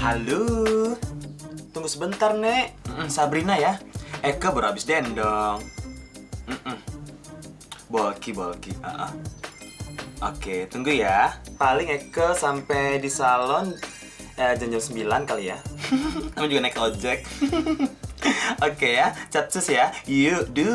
Halo. Tunggu sebentar, Nek. Sabrina ya. Eka baru habis dendong. Bolki. Oke, tunggu ya. Paling Eka sampai di salon jam 9 kali ya. Kamu juga naik ojek. Oke ya, capcus ya. Yuk, do.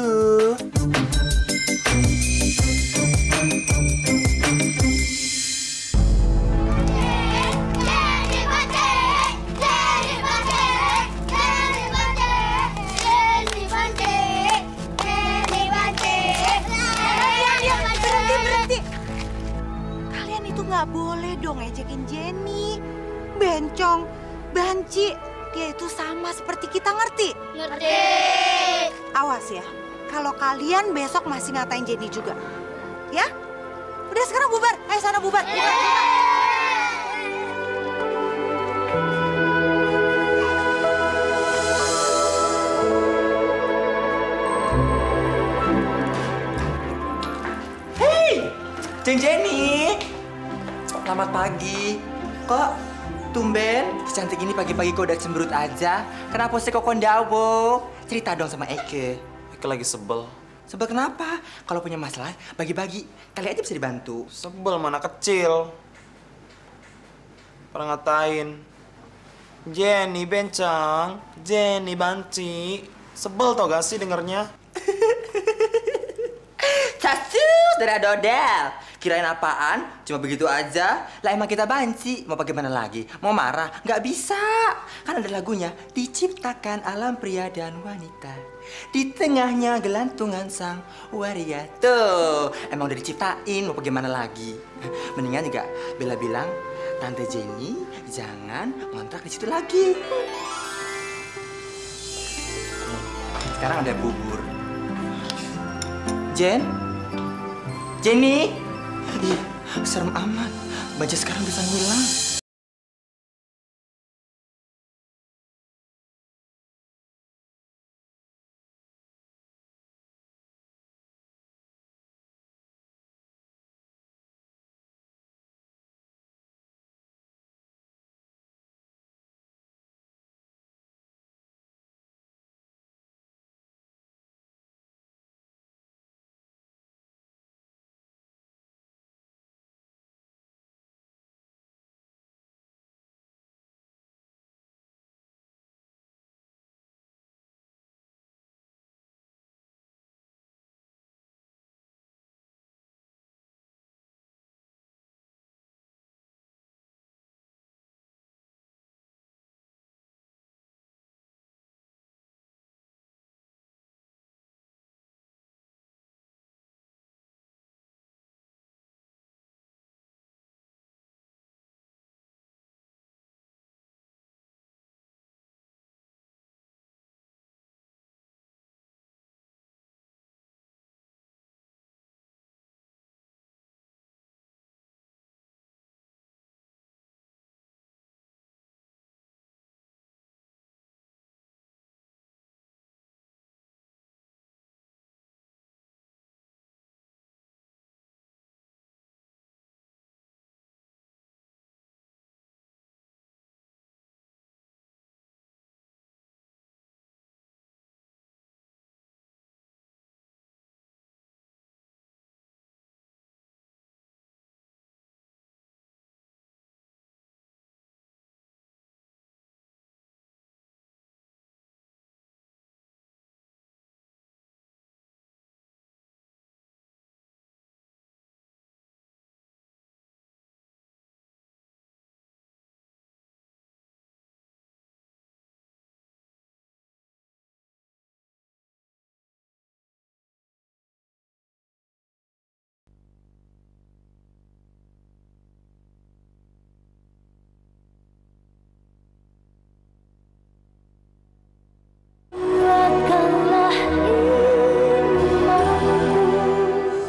Nggak boleh dong ejekin Jenny. Bencong, banci, dia itu sama seperti kita, ngerti? Ngerti. Awas ya, kalau kalian besok masih ngatain Jenny juga. Ya? Udah sekarang bubar, ayo sana bubar. Hei, Jenny. Selamat pagi. Kok tumben secantik ini pagi-pagi kok udah cemberut aja? Kenapa sih kok kondawo? Cerita dong sama Eke. Eka lagi sebel. Sebel kenapa? Kalau punya masalah, bagi-bagi. Kali aja bisa dibantu. Sebel mana kecil. Pernah ngatain. Jenny bencong, Jenny banci. Sebel tau gak sih dengernya? Casus dari Adodel. Kirain apaan? Cuma begitu aja? Lah emang kita banci. Mau bagaimana lagi? Mau marah? Nggak bisa. Kan ada lagunya. Diciptakan alam pria dan wanita. Di tengahnya gelantungan sang waria. Tuh, emang udah diciptain. Mau bagaimana lagi? Mendingan juga Bella bilang, Tante Jenny jangan ngontrak di situ lagi. Sekarang ada bubur. Jenny? Ih, serem amat. Baja sekarang bisa ngilang.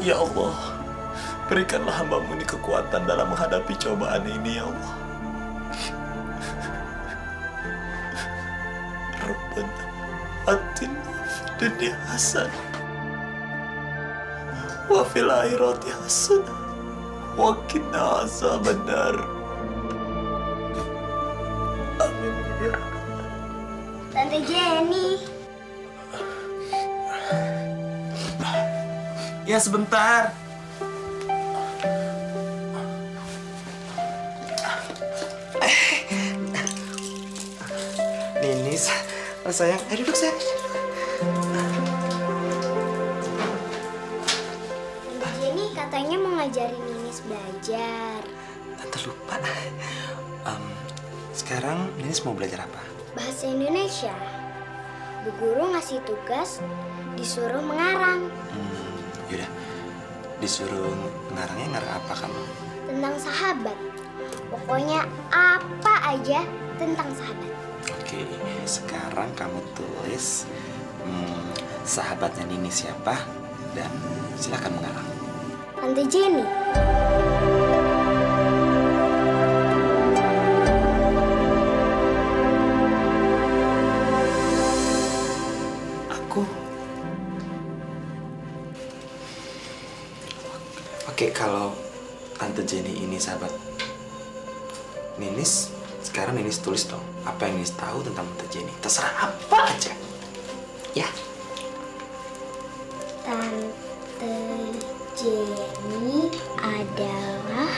Ya Allah, berikanlah hamba-Mu ini kekuatan dalam menghadapi cobaan ini, ya Allah. Rabbana atina fid dunya hasanah wa fil akhirati hasanah wa qina azabannar. Amin. Tante Jenny. Ya sebentar. Ninis, sayang, duduk sayang. Tante Jenny katanya mau ngajarin Ninis belajar. Tante lupa. Sekarang Ninis mau belajar apa? Bahasa Indonesia. Bu guru ngasih tugas disuruh mengarang. Yaudah, disuruh ngarangnya ngarang apa kamu? Tentang sahabat. Pokoknya apa aja tentang sahabat. Oke, sekarang kamu tulis sahabatnya Ninis siapa dan silakan mengarang. Tante Jenny. Aku. Oke, kalau Tante Jenny ini sahabat Ninis, sekarang Ninis tulis dong apa yang Ninis tahu tentang Tante Jenny. Terserah apa aja. Ya. Tante Jenny adalah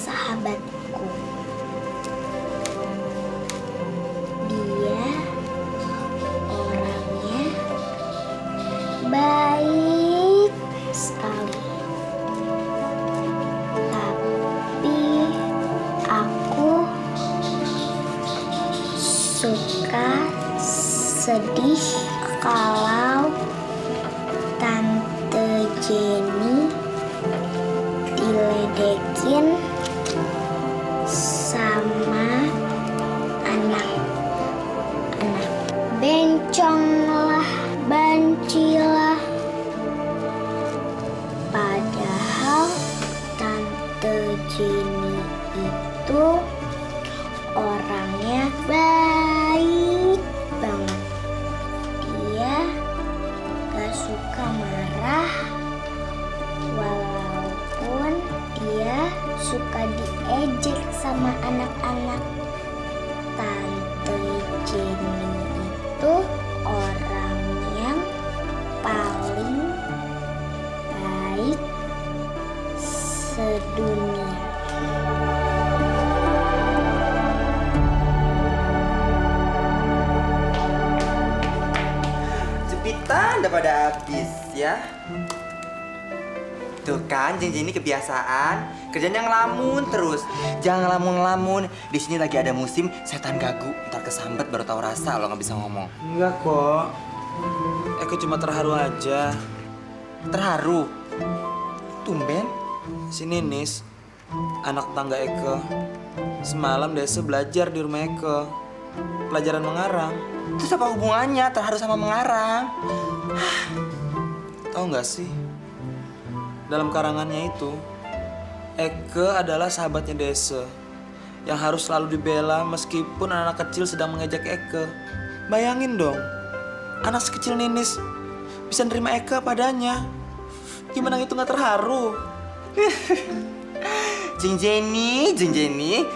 sahabatku. Dia orangnya baik sekali. Tapi aku suka sedih kalau Tante Jenny diledekin sama anak-anak. Bencong lah, banci lah. Padahal Tante Jenny itu orangnya baik banget. Dia gak suka marah, walaupun dia suka diejek sama anak-anak. Tante Jenny itu orang yang paling baik sedunia. Jepitan udah pada habis ya. Tuh kan, Jenny kebiasaan kerjanya ngelamun terus. Jangan ngelamun-ngelamun. Di sini lagi ada musim setan gagu. Ntar kesambet baru tahu rasa lo nggak bisa ngomong. Enggak kok. Eko cuma terharu aja. Terharu. Tumben. Si Ninis, anak tangga Eko, semalam Desa belajar di rumah Eko. Pelajaran mengarang. Terus apa hubungannya terharu sama mengarang? Tahu nggak sih? Dalam karangannya itu, Eke adalah sahabatnya Desa yang harus selalu dibela meskipun anak kecil sedang mengejek Eke. Bayangin dong, anak sekecil Ninis bisa nerima Eke padanya. Gimana itu nggak terharu? Jeng Jenny,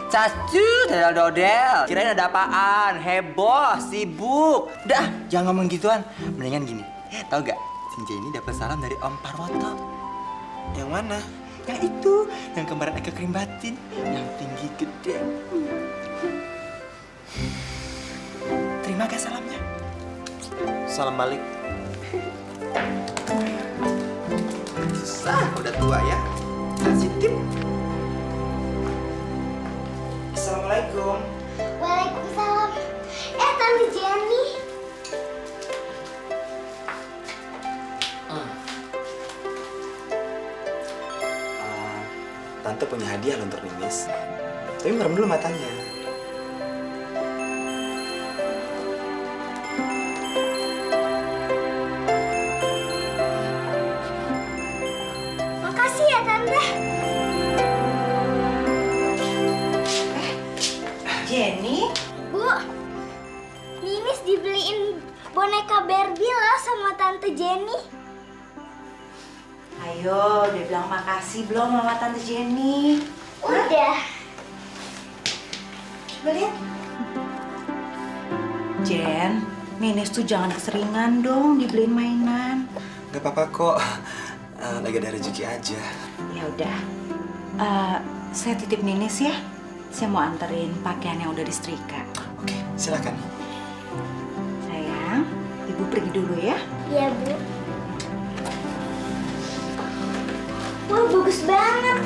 cacu, dodel. Kirain ada apaan? Heboh, sibuk. Dah, jangan ngomong gituan. Mendingan gini, tahu gak? Jeng Jenny dapat salam dari Om Parwoto. Yang mana? Yang itu, yang kemarin Eka kerimbatin, yang tinggi gede. Terima gak salamnya? Salam balik. Susah, udah tua ya. Kasih tip. Assalamualaikum. Waalaikumsalam. Tante Jenny. Tante punya hadiah loh untuk Ninis. Tapi merem dulu matanya. Makasih ya, Tante. Jenny? Bu, Ninis dibeliin boneka Barbie lah sama Tante Jenny. Ayo, dia bilang makasih belum sama Tante Jenny? Udah. Coba lihat. Jen, Ninis tuh jangan keseringan dong dibeliin mainan. Gak apa-apa kok. Lagi ada rezeki aja. Ya udah, saya titip Ninis ya. Saya mau anterin pakaian yang udah disetrika. Oke, silakan. Sayang, Ibu pergi dulu ya. Iya, Bu. Wah, bagus banget.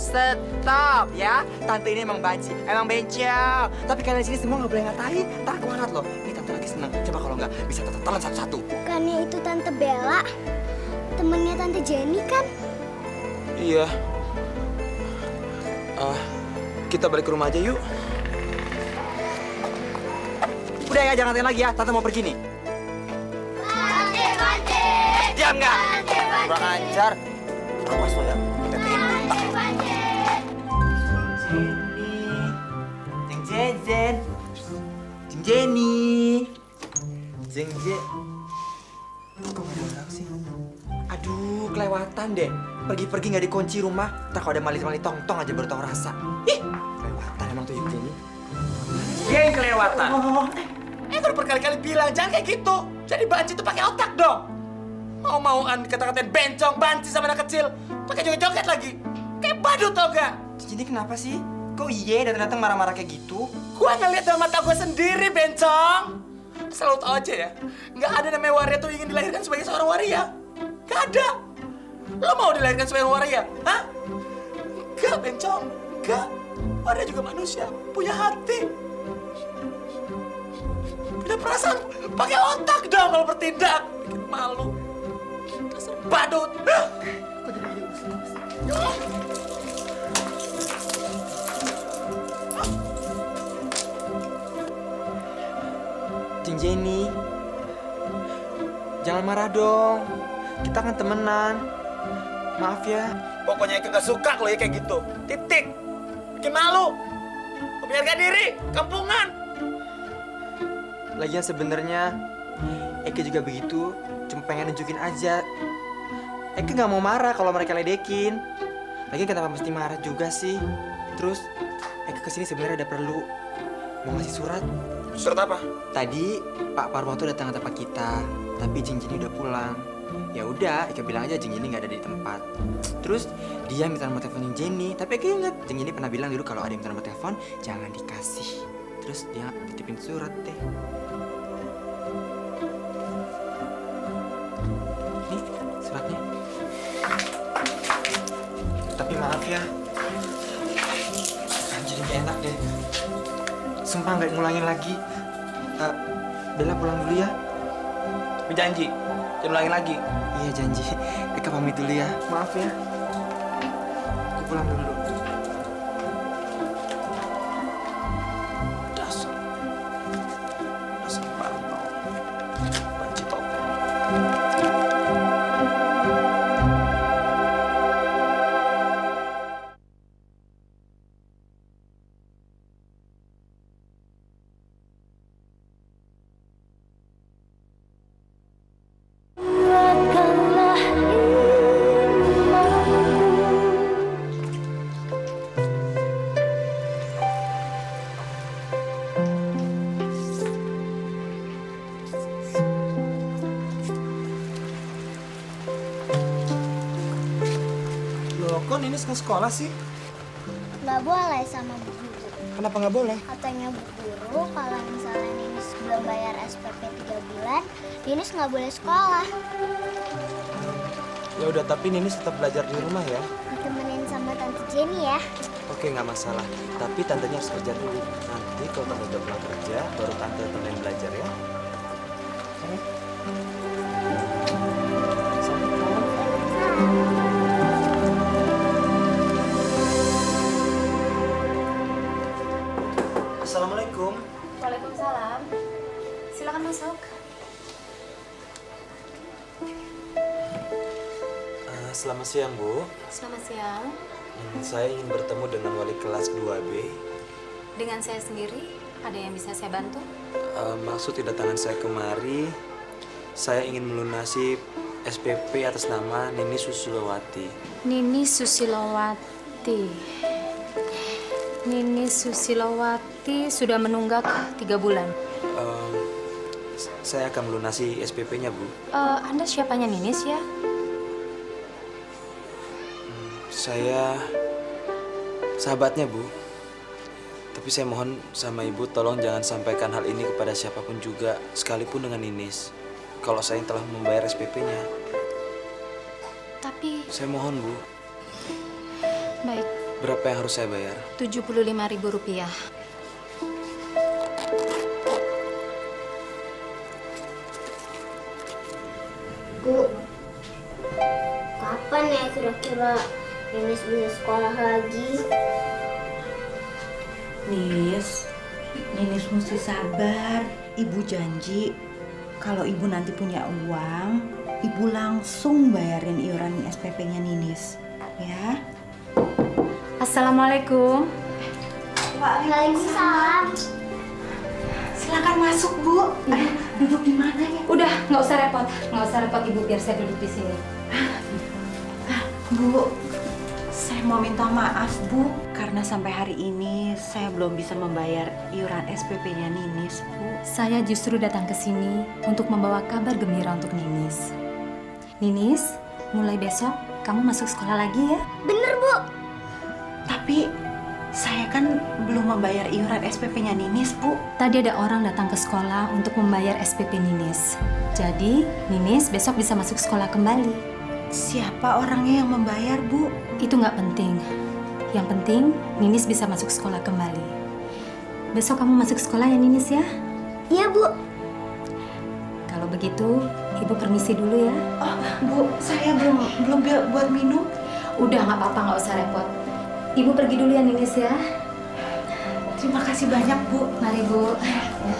Stop ya. Tante ini emang banci, emang bencong. Tapi kalian sini semua nggak boleh ngatain. Ntar kualat loh. Ini tante lagi seneng. Coba kalau nggak bisa tante telan satu-satu. Bukannya itu Tante Bella, temennya Tante Jenny kan? Iya. Kita balik ke rumah aja yuk. Udah ya, jangan ngatain lagi ya. Tante mau pergi nih. Bante. Diam nggak? Kurang ajar. Awas lo ya. Jenny. Kok gak ada orang sih? Aduh, kelewatan deh. Pergi-pergi nggak dikunci rumah. Ntar kalau ada mali-mali tong-tong aja baru tau rasa. Ih, kelewatan emang tuh Jenny. Geng kelewatan. Baru berkali-kali bilang jangan kayak gitu. Jadi banci tuh pakai otak dong. Mau-mauan kata-katain bencong, banci sama anak kecil. Pakai joget-joget lagi. Kayak badut tau gak? Jadi kenapa sih? Kok iya datang-datang marah-marah kayak gitu? Gua ngeliat dengan mata gue sendiri, bencong. Selalu tau aja ya, nggak ada namanya waria tuh ingin dilahirkan sebagai seorang waria. Nggak ada. Lo mau dilahirkan sebagai waria? Hah? Nggak, bencong. Nggak. Waria juga manusia, punya hati. Punya perasaan, pakai otak dong kalau bertindak. Bikin malu. Dasar badut. Jenny, jangan marah dong. Kita kan temenan. Maaf ya. Pokoknya Eke gak suka kalau ya kayak gitu. Titik. Bikin malu. Gak punya harga diri. Kampungan. Lagian sebenarnya Eke juga begitu. Cuma pengen nunjukin aja. Eke gak mau marah kalau mereka ledekin. Lagian kenapa mesti marah juga sih? Terus Eke kesini sebenarnya ada perlu mau ngasih surat. Surat apa? Tadi Pak Parwo tuh datang ke tempat kita, tapi Jeng Jenny udah pulang. Ya udah, Eke bilang aja Jeng Jenny nggak ada di tempat. Terus dia minta nomor teleponin Jenny, tapi Eke inget Jeng Jenny pernah bilang dulu kalau ada yang minta nomor telepon jangan dikasih. Terus dia titipin surat deh. Nih suratnya. Tapi maaf ya, kan jadi gak enak deh. Sumpah nggak ngulangin lagi. Bella pulang dulu ya. Tapi janji, jangan ulangin lagi. Iya janji. Eka pamit dulu ya. Maaf ya. Aku pulang dulu. Dasar pantau. Banci top. Kok Ninis ke sekolah sih? Nggak boleh sama Bu Guru. Kenapa nggak boleh? Katanya Bu Guru, kalau misalnya Ninis belum bayar SPP 3 bulan, Ninis nggak boleh sekolah. Ya udah, tapi Ninis tetap belajar di rumah ya. Ditemenin sama Tante Jenny ya. Oke, nggak masalah. Tapi tantenya harus kerja dulu. Nanti kalau kamu udah pulang kerja, baru tante temenin belajar ya. Assalamualaikum. Waalaikumsalam. Silakan masuk. Selamat siang, Bu. Selamat siang. Saya ingin bertemu dengan wali kelas 2B. Dengan saya sendiri, ada yang bisa saya bantu? Maksud kedatangan saya kemari, saya ingin melunasi SPP atas nama Nini Susilowati. Nini Susilowati. Nini Susilowati sudah menunggak 3 bulan. Saya akan melunasi SPP-nya, Bu. Anda siapanya Ninis ya? Saya sahabatnya, Bu. Tapi saya mohon sama Ibu, tolong jangan sampaikan hal ini kepada siapapun juga, sekalipun dengan Ninis. Kalau saya yang telah membayar SPP-nya. Tapi... Saya mohon, Bu. Baik. Berapa yang harus saya bayar? Rp75.000. Bu, kapan ya kira-kira Ninis bisa sekolah lagi? Ninis mesti sabar. Ibu janji kalau ibu nanti punya uang, ibu langsung bayarin iuran SPP-nya Ninis. Ya? Assalamualaikum. Waalaikumsalam. Silakan masuk, Bu. Duduk di mana ya? Udah, nggak usah repot. Nggak usah repot, Ibu. Biar saya duduk di sini. Bu, saya mau minta maaf, Bu. Karena sampai hari ini saya belum bisa membayar iuran SPP-nya Ninis, Bu. Saya justru datang ke sini untuk membawa kabar gembira untuk Ninis. Ninis, mulai besok kamu masuk sekolah lagi ya? Bener, Bu. Tapi saya kan belum membayar iuran SPP-nya Ninis, Bu. Tadi ada orang datang ke sekolah untuk membayar SPP Ninis. Jadi, Ninis besok bisa masuk sekolah kembali. Siapa orangnya yang membayar, Bu? Itu nggak penting. Yang penting, Ninis bisa masuk sekolah kembali. Besok kamu masuk sekolah ya, Ninis ya? Iya, Bu. Kalau begitu, Ibu permisi dulu ya. Oh, Bu, saya belum buat minum. Udah, nggak apa-apa, nggak usah repot. Ibu pergi dulu ya, Ninis ya. Terima kasih banyak, Bu. Mari, Bu.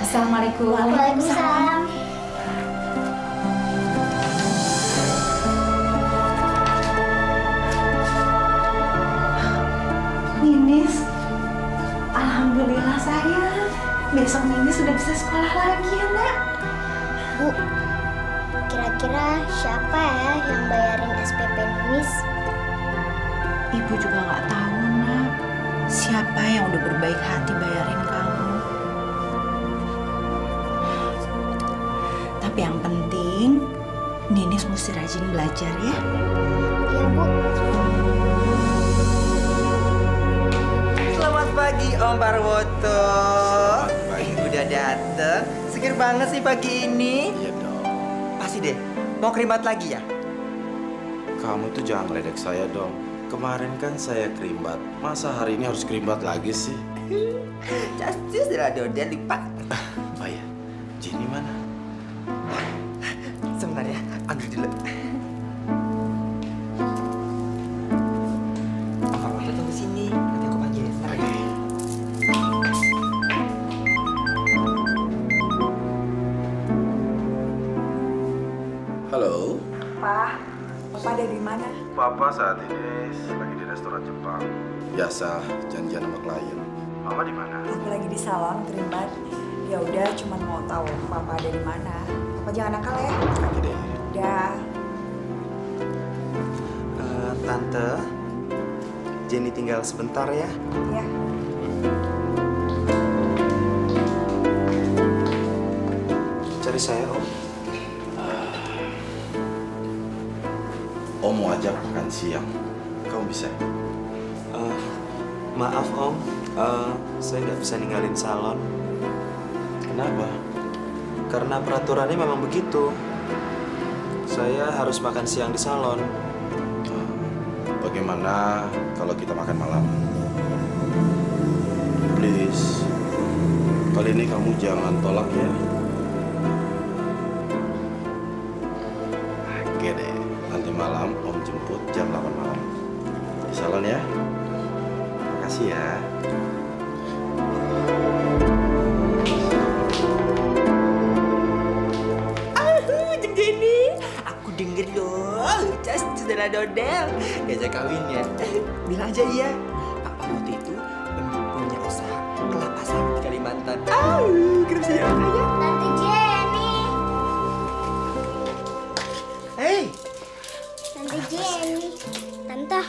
Assalamualaikum. Waalaikumsalam. Ninis, alhamdulillah sayang. Besok Ninis sudah bisa sekolah lagi ya, Nak. Bu, kira-kira siapa ya yang bayarin SPP Ninis? Ibu juga nggak tahu, Nak. Siapa yang udah berbaik hati bayarin kamu. Tapi yang penting, Ninis mesti rajin belajar ya. Iya, Bu. Selamat pagi Om Parwoto. Udah dateng. Seger banget sih pagi ini. Iya dong. Pasti deh. Mau keribat lagi ya? Kamu tuh jangan ngeledek saya dong. Kemarin kan saya kerimbat. Masa hari ini harus kerimbat lagi sih? Cus dari Dodel lipat. Oh ya, Jenny mana? Sebentar ya, ambil dulu. Om Parwoto tunggu sini. Nanti aku panggil. Oke. Halo. Pak, Papa ada di mana? Papa saat ini lagi di restoran Jepang. Biasa janjian sama klien. Mama di mana? Aku lagi di salon kerimbat. Ya udah, cuma mau tahu Papa ada di mana. Papa jangan nakal ya. Oke deh. Udah. Tante, Jenny tinggal sebentar ya. Ya. Cari saya, Om. Om mau ajak makan siang. Kamu bisa? Maaf, Om. Saya nggak bisa ninggalin salon. Kenapa? Karena peraturannya memang begitu. Saya harus makan siang di salon. Bagaimana kalau kita makan malam? Please. Kali ini kamu jangan tolak ya. Oke deh. Nanti malam Om jemput jam 8 malam. Di salon ya. Makasih ya. Jeng Jenny, aku Aku denger loh, Cas saudara Dodel diajak kawin ya. Bilang aja iya. Papa waktu itu punya usaha kelapa sawit di Kalimantan. Keren sih ya. Tante Jenny. Hey. Tante Jenny. Tante,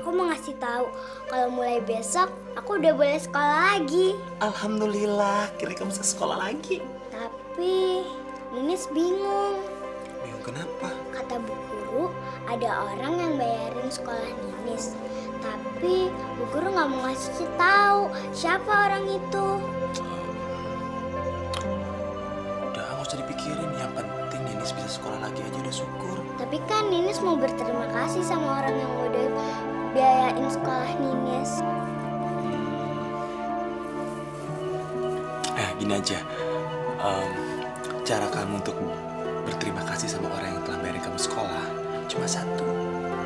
aku mau ngasih tahu kalau mulai besok aku udah boleh sekolah lagi. Alhamdulillah, kira kamu bisa sekolah lagi. Tapi Ninis bingung. Bingung kenapa? Kata Bu Guru, ada orang yang bayarin sekolah Ninis. Tapi Bu Guru nggak mau ngasih tahu siapa orang itu. Udah, nggak usah dipikirin. Yang penting Ninis bisa sekolah lagi aja udah syukur. Tapi kan Ninis mau berterima kasih sama orang yang udah biayain sekolah Ninis. Gini aja. Cara kamu untuk berterima kasih sama orang yang telah bayarin kamu sekolah cuma satu.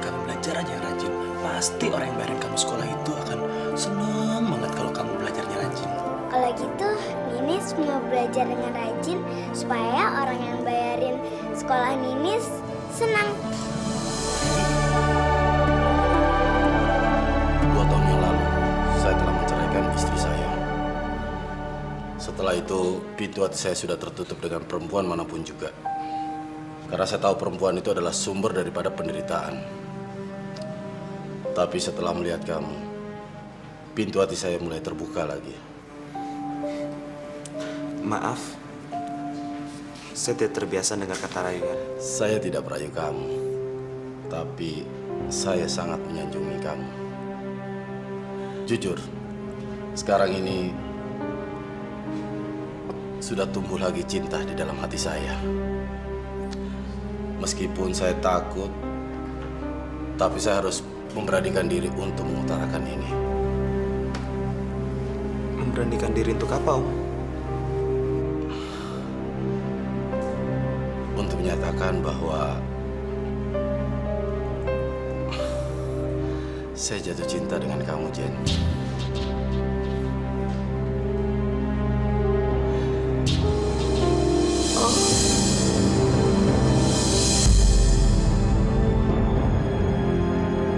Kamu belajar aja yang rajin. Pasti orang yang bayarin kamu sekolah itu akan seneng banget kalau kamu belajarnya rajin. Kalau gitu, Ninis mau belajar dengan rajin supaya orang yang bayarin sekolah Ninis senang. 2 tahun yang lalu, saya telah menceraikan istri saya. Setelah itu, pintu hati saya sudah tertutup dengan perempuan manapun juga. Karena saya tahu perempuan itu adalah sumber daripada penderitaan. Tapi setelah melihat kamu, pintu hati saya mulai terbuka lagi. Maaf, saya tidak terbiasa dengar kata rayuan. Saya tidak merayu kamu, tapi saya sangat menyanjungi kamu. Jujur, sekarang ini sudah tumbuh lagi cinta di dalam hati saya. Meskipun saya takut, tapi saya harus memberanikan diri untuk mengutarakan ini. Memberanikan diri untuk apa, Om? Untuk menyatakan bahwa saya jatuh cinta dengan kamu, Jen.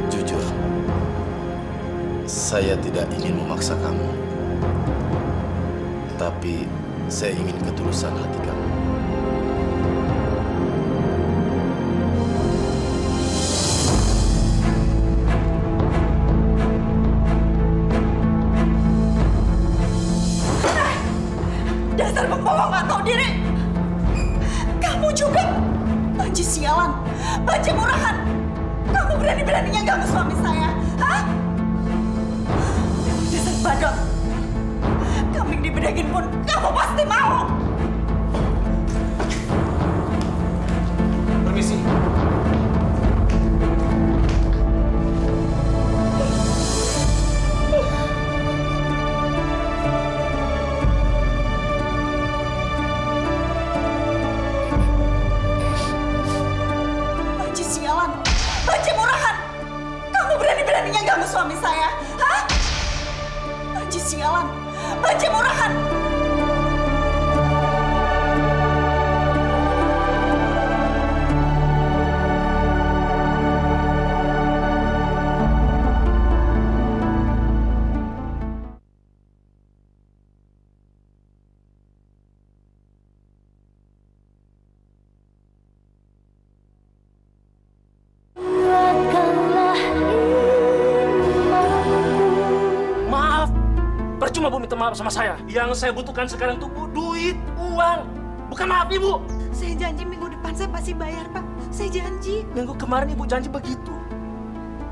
Jujur, saya tidak ingin memaksa kamu, tapi saya ingin ketulusan hati kamu. Dasar pembawa nggak tahu diri. Kamu juga banci sialan, banci murahan. Kamu berani-beraninya ganggu suami saya, hah? Dasar badut. Kambing dibedagin pun kamu pasti mau. Permisi. Banci sialan, banci murahan. Kamu berani-beraninya ganggu suami saya, hah? Banci sialan, banci murahan. Maaf, percuma Bu minta maaf sama saya. Yang saya butuhkan sekarang itu Bu, duit, uang. Bukan maaf Ibu. Saya janji minggu depan saya pasti bayar, Pak. Saya janji. Minggu kemarin Ibu janji begitu.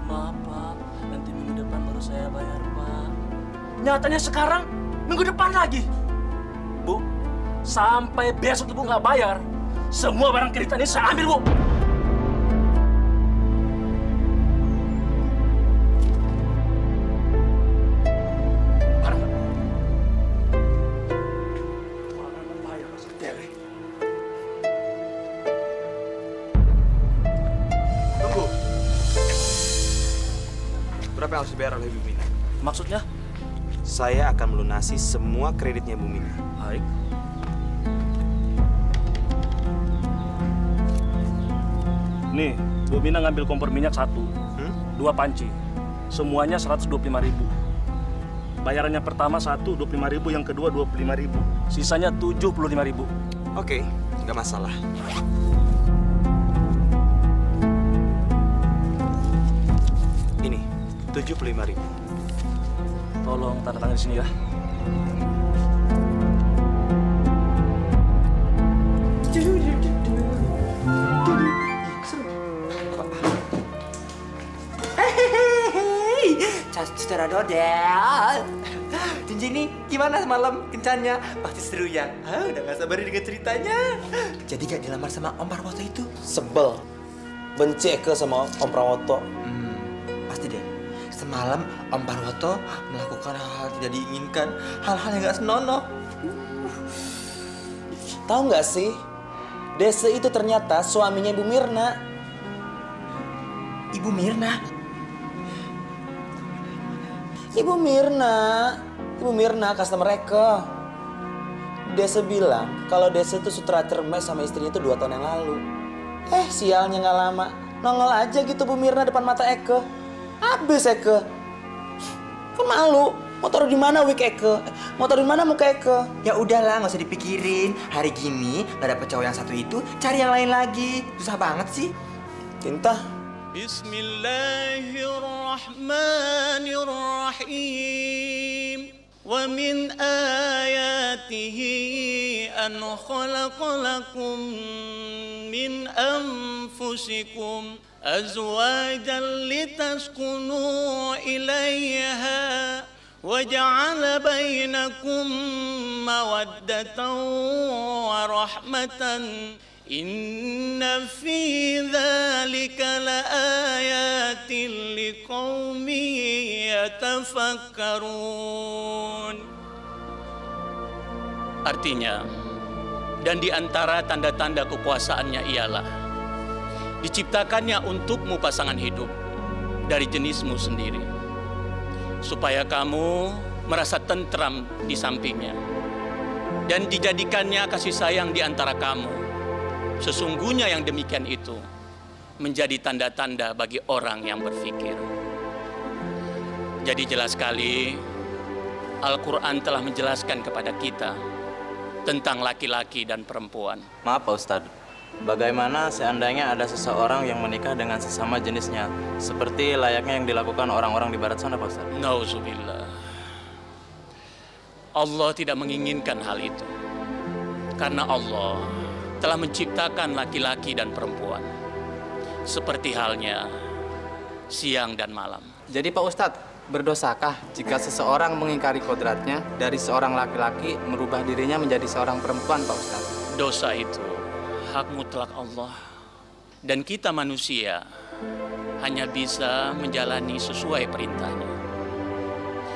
Maaf Pak, nanti minggu depan baru saya bayar Pak. Nyatanya sekarang minggu depan lagi. Bu, sampai besok Ibu nggak bayar, semua barang kreditan ini saya ambil Bu. Tunggu. Berapa yang harus dibayar oleh Bu Mina? Maksudnya? Saya akan melunasi semua kreditnya Bu Mina. Baik. Nih, Bu Mina ngambil kompor minyak 1, 2 panci. Semuanya 125.000. Bayarannya pertama 1, 25.000, yang kedua 25.000. Sisanya 75.000. Oke, nggak masalah. Ini 75.000. Tolong tanda tangan di sini ya. Saudara Dodel. Cincin ini gimana semalam kencannya? Pasti seru ya? Udah gak sabar dengan ceritanya. Jadi gak dilamar sama Om Parwoto itu? Sebel. Benci Eke sama Om Prawoto. Pasti deh. Semalam Om Parwoto melakukan hal-hal tidak diinginkan, hal-hal yang gak senonoh. Tahu nggak sih? Dese itu ternyata suaminya Ibu Mirna. Ibu Mirna? Ibu Mirna customer Eke. Dese bilang kalau Dese itu sutra cermes sama istrinya itu 2 tahun yang lalu. Sialnya nggak lama nongol aja gitu Bu Mirna depan mata Eke. Habis Eke. Kan malu. Mau taruh di mana wig Eke? Mau taruh di mana muka Eke? Ya udahlah, nggak usah dipikirin. Hari gini nggak dapet cowok yang satu itu, cari yang lain lagi. Susah banget sih. Tinta. Bismillahirrahmanirrahim. Wa min ayatihi an khalaqa lakum min anfusikum azwajan litaskunu ilayha wa ja'ala bainakum mawaddatan wa rahmatan. Inna fi dzalika laayatin liqaumin yatafakkarun. Artinya, dan di antara tanda-tanda kekuasaannya ialah diciptakannya untukmu pasangan hidup dari jenismu sendiri, supaya kamu merasa tentram di sampingnya, dan dijadikannya kasih sayang di antara kamu. Sesungguhnya yang demikian itu menjadi tanda-tanda bagi orang yang berpikir. Jadi jelas sekali Al-Quran telah menjelaskan kepada kita tentang laki-laki dan perempuan. Maaf Pak Ustadz, bagaimana seandainya ada seseorang yang menikah dengan sesama jenisnya, seperti layaknya yang dilakukan orang-orang di barat sana Pak Ustadz? Nauzubillah. Allah tidak menginginkan hal itu. Karena Allah telah menciptakan laki-laki dan perempuan seperti halnya siang dan malam. Jadi Pak Ustadz, berdosakah jika seseorang mengingkari kodratnya dari seorang laki-laki merubah dirinya menjadi seorang perempuan Pak Ustadz? Dosa itu hak mutlak Allah, dan kita manusia hanya bisa menjalani sesuai perintahnya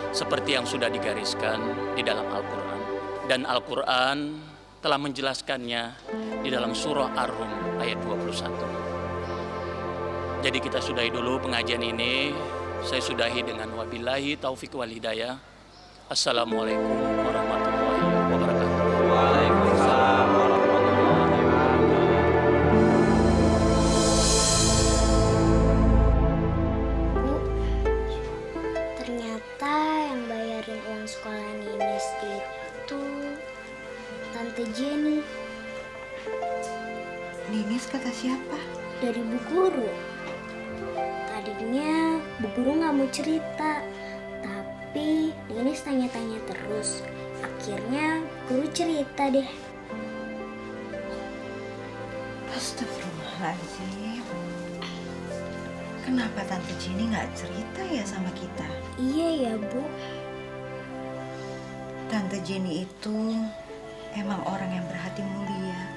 seperti yang sudah digariskan di dalam Al-Quran. Dan Al-Quran telah menjelaskannya di dalam surah Ar-Rum ayat 21. Jadi kita sudahi dulu pengajian ini. Saya sudahi dengan wabillahi taufik wal hidayah. Assalamualaikum warahmatullahi wabarakatuh. Waalaikumsalam warahmatullahi wabarakatuh. Bu, ternyata yang bayarin uang sekolah Ninis itu Tante Jenny. Ninis kata siapa? Dari Bu Guru. Tadinya Bu Guru nggak mau cerita, tapi Ninis tanya-tanya terus. Akhirnya Guru cerita deh. Astagfirullahaladzim. Kenapa Tante Jenny nggak cerita ya sama kita? Iya ya Bu. Tante Jenny itu emang orang yang berhati mulia.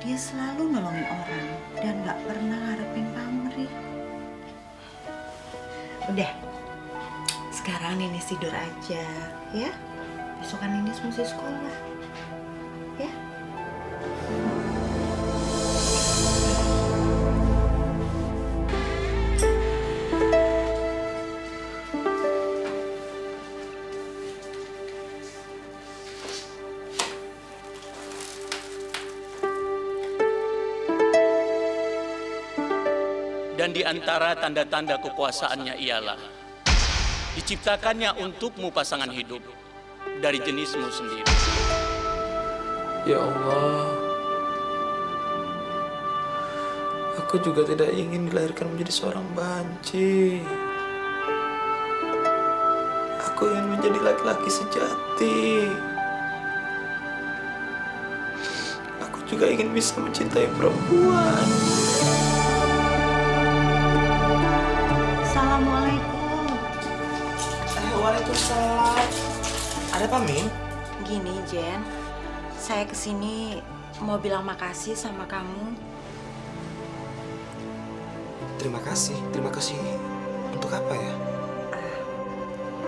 Dia selalu nolongin orang dan gak pernah ngarepin pamrih. Udah, sekarang Ninis tidur aja, ya. Besok kan Ninis mesti sekolah, ya. Dan di antara tanda-tanda kekuasaannya ialah diciptakannya untukmu pasangan hidup dari jenismu sendiri. Ya Allah, aku juga tidak ingin dilahirkan menjadi seorang banci. Aku ingin menjadi laki-laki sejati. Aku juga ingin bisa mencintai perempuan. Assalamualaikum. Waalaikumsalam. Ada apa, Min? Gini, Jen. Saya kesini mau bilang makasih sama kamu. Terima kasih untuk apa ya?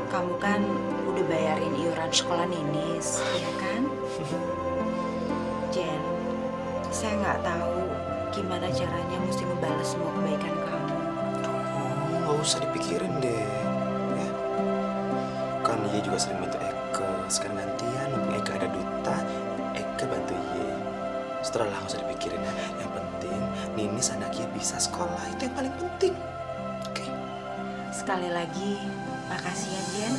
Kamu kan udah bayarin iuran sekolah Ninis, ya kan? Jen, saya nggak tahu gimana caranya mesti ngebalas semua kebaikan kamu. Nggak usah dipikirin deh, ya. Kan Ye juga sering bantu Eke. Sekarang gantian, mumpung Eke ada duta, Eke bantu Ye. Setelah nggak usah dipikirin ya. Yang penting Ninis anaknya bisa sekolah, itu yang paling penting. Oke. Sekali lagi, makasih ya, Jen.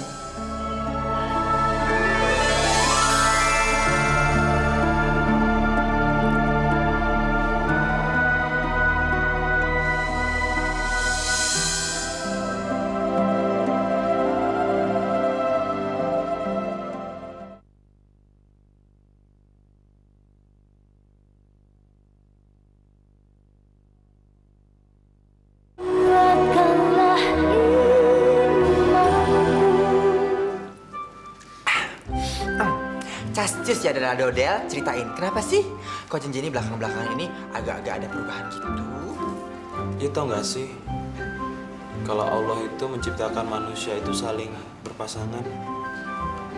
Cascus ya adalah Dodel, ceritain kenapa sih kok Jenjeni belakang-belakangan ini agak-agak ada perubahan gitu? Ya tau gak sih, kalau Allah itu menciptakan manusia itu saling berpasangan,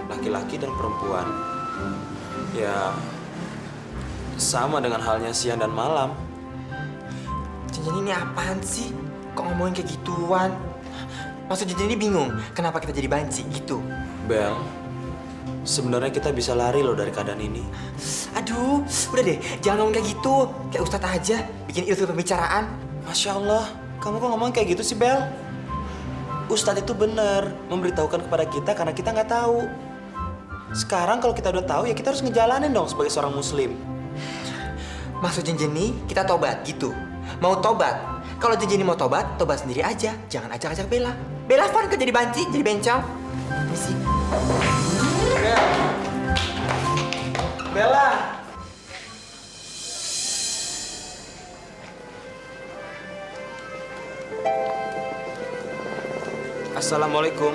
laki-laki dan perempuan. Ya sama dengan halnya siang dan malam. Jenjeni ini apaan sih? Kok ngomongin kayak gituan? Maksud Jenjeni bingung, kenapa kita jadi banci gitu? Bel, sebenarnya kita bisa lari loh dari keadaan ini. Aduh, udah deh, jangan ngomong kayak gitu. Kayak Ustadz aja, bikin ilmu pembicaraan. Masya Allah, kamu kok ngomong kayak gitu sih, Bel? Ustadz itu bener memberitahukan kepada kita karena kita nggak tahu. Sekarang kalau kita udah tahu, ya kita harus ngejalanin dong sebagai seorang muslim. Maksud Jenjeni, kita tobat gitu. Mau tobat. Kalau Jenjeni mau tobat, tobat sendiri aja. Jangan ajak-ajak Bella. Bella fun kan jadi banci, jadi bencong. Misi. Bella. Assalamualaikum.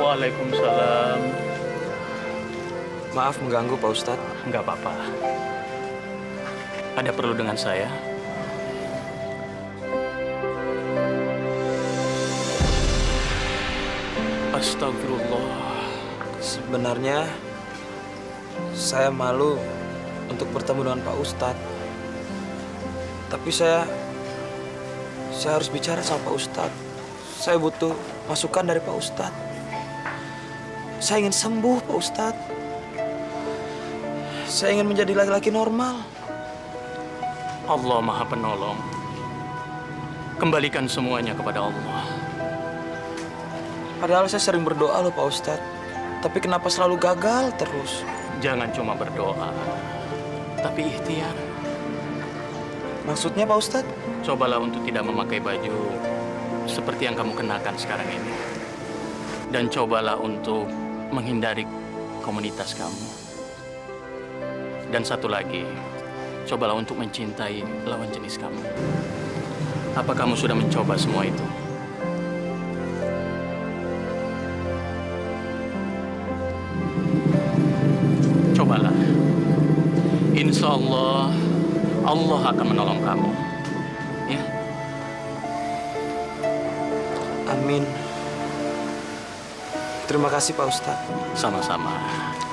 Waalaikumsalam. Maaf mengganggu Pak Ustadz. Nggak apa-apa. Ada perlu dengan saya? Astagfirullah. Sebenarnya saya malu untuk bertemu dengan Pak Ustadz. Tapi saya harus bicara sama Pak Ustadz. Saya butuh masukan dari Pak Ustadz. Saya ingin sembuh, Pak Ustadz. Saya ingin menjadi laki-laki normal. Allah Maha Penolong. Kembalikan semuanya kepada Allah. Padahal saya sering berdoa loh Pak Ustadz. Tapi kenapa selalu gagal terus? Jangan cuma berdoa, tapi ikhtiar. Maksudnya Pak Ustadz? Cobalah untuk tidak memakai baju seperti yang kamu kenakan sekarang ini. Dan cobalah untuk menghindari komunitas kamu. Dan satu lagi, cobalah untuk mencintai lawan jenis kamu. Apa kamu sudah mencoba semua itu? Cobalah. Insya Allah, Allah akan menolong kamu. Ya. Amin. Terima kasih Pak Ustadz. Sama-sama.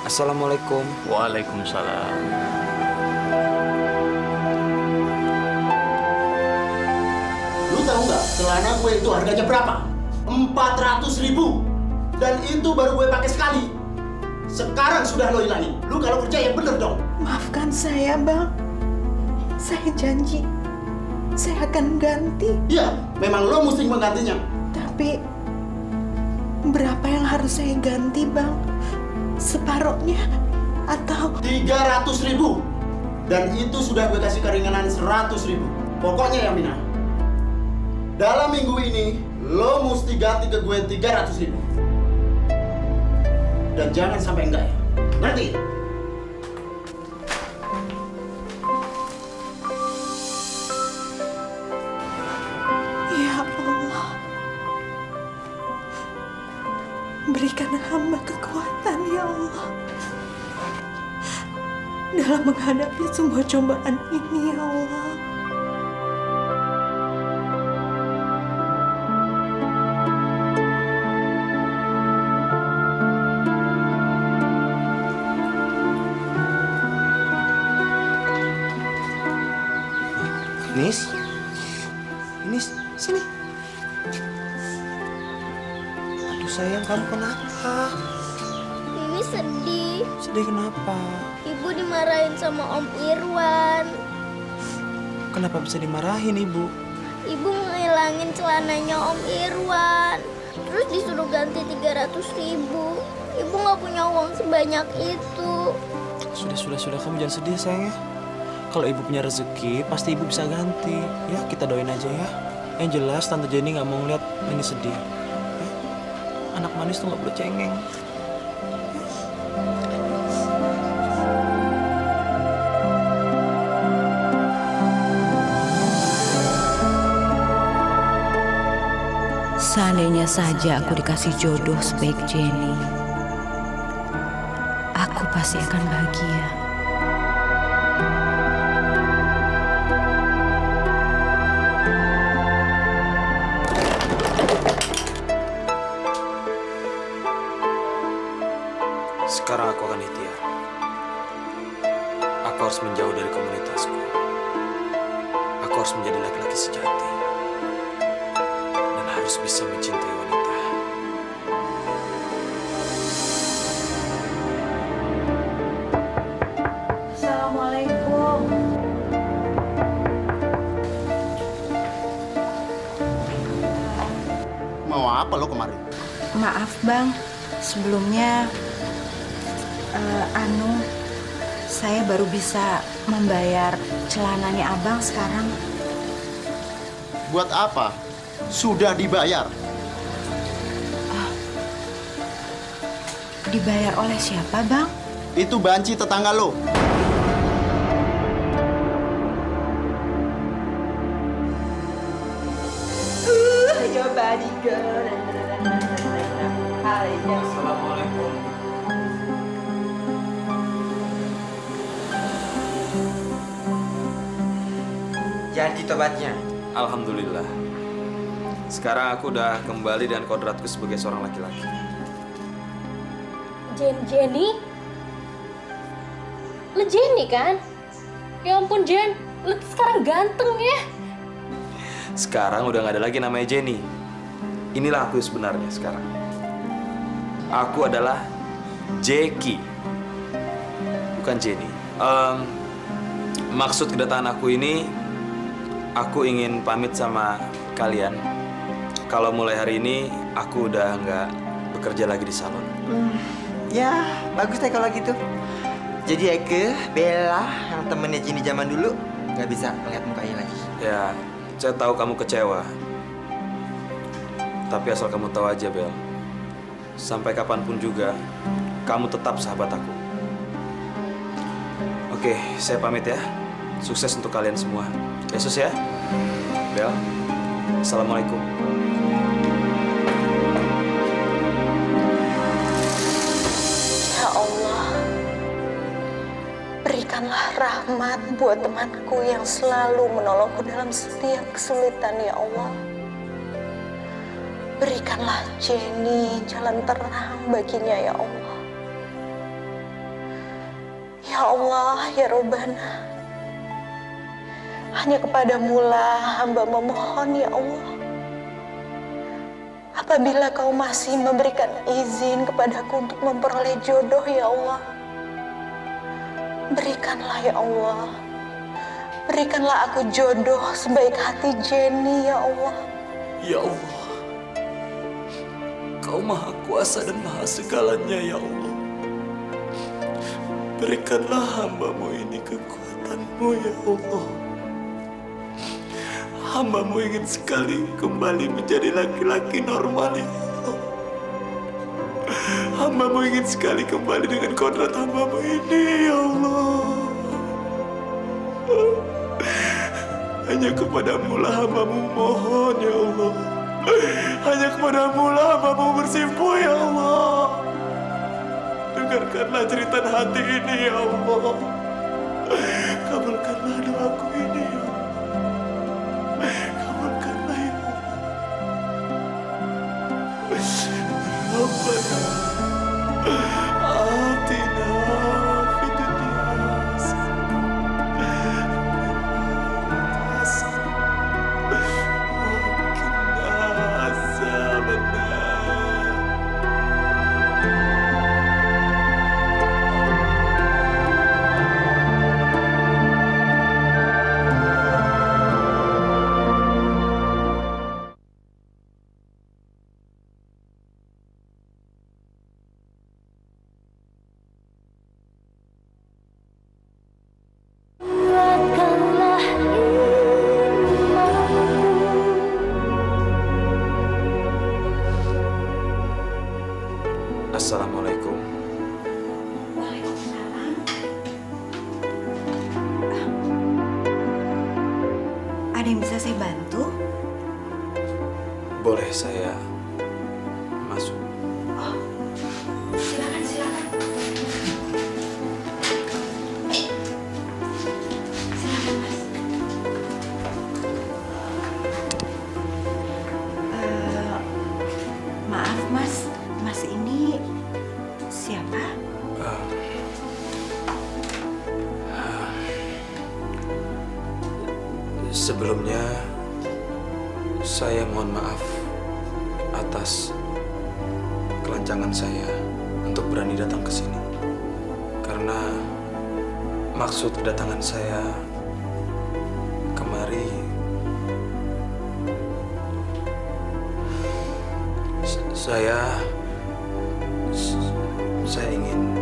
Assalamualaikum. Waalaikumsalam. Lu tahu nggak celana gue itu harganya berapa? 400.000. Dan itu baru gue pakai sekali. Sekarang sudah lo hilangin. Lu kalau kerja yang bener dong. Maafkan saya, Bang. Saya janji. saya akan ganti. Iya, memang lo mesti menggantinya. Tapi berapa yang harus saya ganti, Bang? Separohnya atau 300.000. Dan itu sudah gue kasih keringanan 100.000. Pokoknya ya Mina, dalam minggu ini lo mesti ganti ke gue 300.000. Dan jangan sampai enggak ya. Ngerti? Ya Allah, berikan hamba kekuatan ya Allah dalam menghadapi semua cobaan ini ya Allah. Nis, sini. Aduh sayang, kamu kenapa? Ini sedih. Sedih kenapa? Ibu dimarahin sama Om Irwan. Kenapa bisa dimarahin Ibu? Ibu ngilangin celananya Om Irwan. Terus disuruh ganti 300.000. Ibu nggak punya uang sebanyak itu. Sudah, kamu jangan sedih sayang ya. Kalau Ibu punya rezeki, pasti Ibu bisa ganti. Ya, kita doain aja ya. Yang jelas, Tante Jenny nggak mau ngeliat ini sedih. Ya? Anak manis tuh nggak boleh cengeng. Seandainya saja aku dikasih jodoh sebaik Jenny, aku pasti akan bahagia. Sekarang aku akan ikhtiar. Aku harus menjauh dari komunitasku. Aku harus menjadi laki-laki sejati. Dan harus bisa mencintai wanita. Assalamualaikum. Mau apa lo kemarin? Maaf Bang, sebelumnya saya baru bisa membayar celananya Abang sekarang. Buat apa? Sudah dibayar. Dibayar oleh siapa Bang? Itu banci tetangga lo. Coba Assalamualaikum. Jadi tobatnya. Alhamdulillah. Sekarang aku udah kembali dengan kodratku sebagai seorang laki-laki. Jenny? Lu Jenny kan? Ya ampun Jen, lu sekarang ganteng ya. Sekarang udah gak ada lagi namanya Jenny. Inilah aku sebenarnya sekarang. Aku adalah Jeki, bukan Jenny. Maksud kedatangan aku ini, aku ingin pamit sama kalian. Kalau mulai hari ini, aku udah nggak bekerja lagi di salon. Ya, bagus deh kalau gitu. Jadi Eke, Bella, yang temennya Jenny zaman dulu, nggak bisa ngeliat mukanya lagi. Ya, saya tahu kamu kecewa. Tapi asal kamu tahu aja, Bel. Sampai kapanpun juga, kamu tetap sahabat aku. Oke, saya pamit ya. Sukses untuk kalian semua. Yesus ya. Bel, Assalamualaikum. Ya Allah, berikanlah rahmat buat temanku yang selalu menolongku dalam setiap kesulitan ya Allah. Berikanlah Jenny jalan terang baginya ya Allah. Ya Allah, ya Rabbana, hanya kepadamu-lah hamba memohon ya Allah. Apabila kau masih memberikan izin kepadaku untuk memperoleh jodoh ya Allah, berikanlah ya Allah. Berikanlah aku jodoh sebaik hati Jenny, ya Allah. Ya Allah, Kau Maha Kuasa dan Maha segalanya, ya Allah. Berikanlah hamba-Mu ini kekuatan-Mu, ya Allah. Hamba-Mu ingin sekali kembali menjadi laki-laki normal, ya Allah. Hamba-Mu ingin sekali kembali dengan kodrat hamba-Mu ini, ya Allah. Hanya kepadamu lah hamba-Mu mohon, ya Allah. Hanya kepadamu lah hamba-Mu bersimpuh, ya Allah. Dengarkanlah jeritan hati ini, ya Allah. Kabulkanlah doaku ini, ya Allah. Kabulkanlah, ya Allah. Rabbana atina fid dunya Assalamualaikum. Waalaikumsalam. Ada yang bisa saya bantu? Boleh saya masuk? Oh, silakan, silakan. Silakan, Mas. Maaf, Mas. Mas ini siapa? Sebelumnya, saya mohon maaf atas kelancangan saya untuk berani datang ke sini. Karena maksud kedatangan saya kemari saya ingin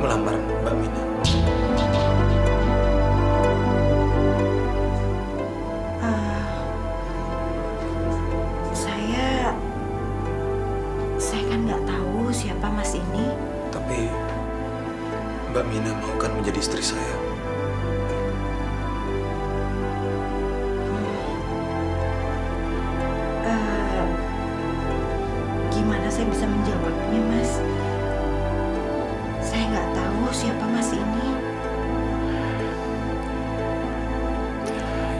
melamar Mbak Mina. Saya kan nggak tahu siapa Mas ini. Tapi Mbak Mina mau kan menjadi istri saya. Gimana saya bisa menjawabnya, Mas? Saya nggak tahu siapa Mas ini.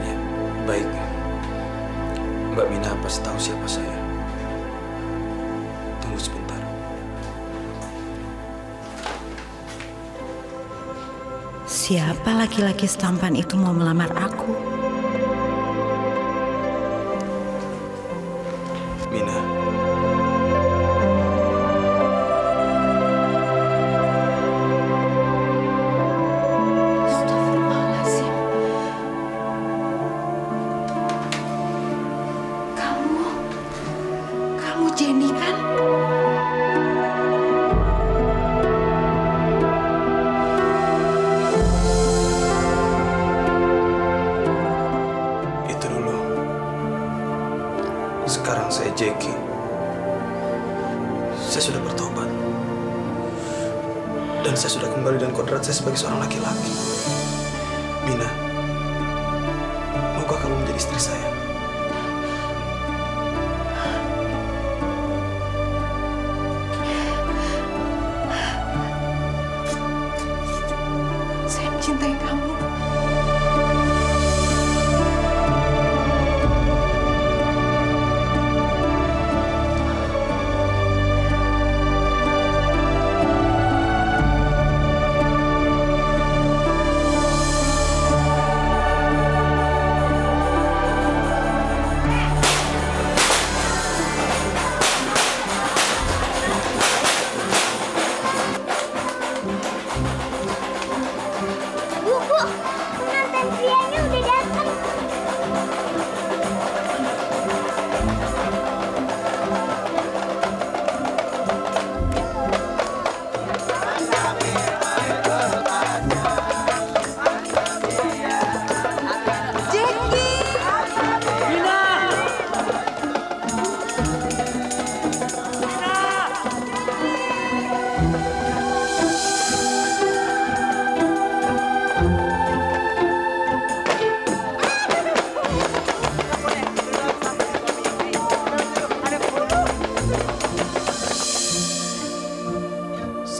Ya, baik. Mbak Mina pasti tahu siapa saya. Tunggu sebentar. Siapa laki-laki setampan itu mau melamar aku? Mina. Astagfirullahaladzim. Kamu Jenny kan? Itu dulu. Sekarang saya Jackie. Saya sudah bertobat. Dan saya sudah kembali dengan kodrat saya sebagai seorang laki-laki. Mina, maukah kamu menjadi istri saya? Saya mencintai kamu.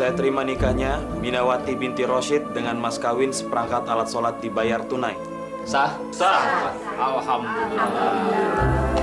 Saya terima nikahnya Minawati binti Rosyid dengan mas kawin seperangkat alat sholat dibayar tunai. Sah? Sah. Alhamdulillah.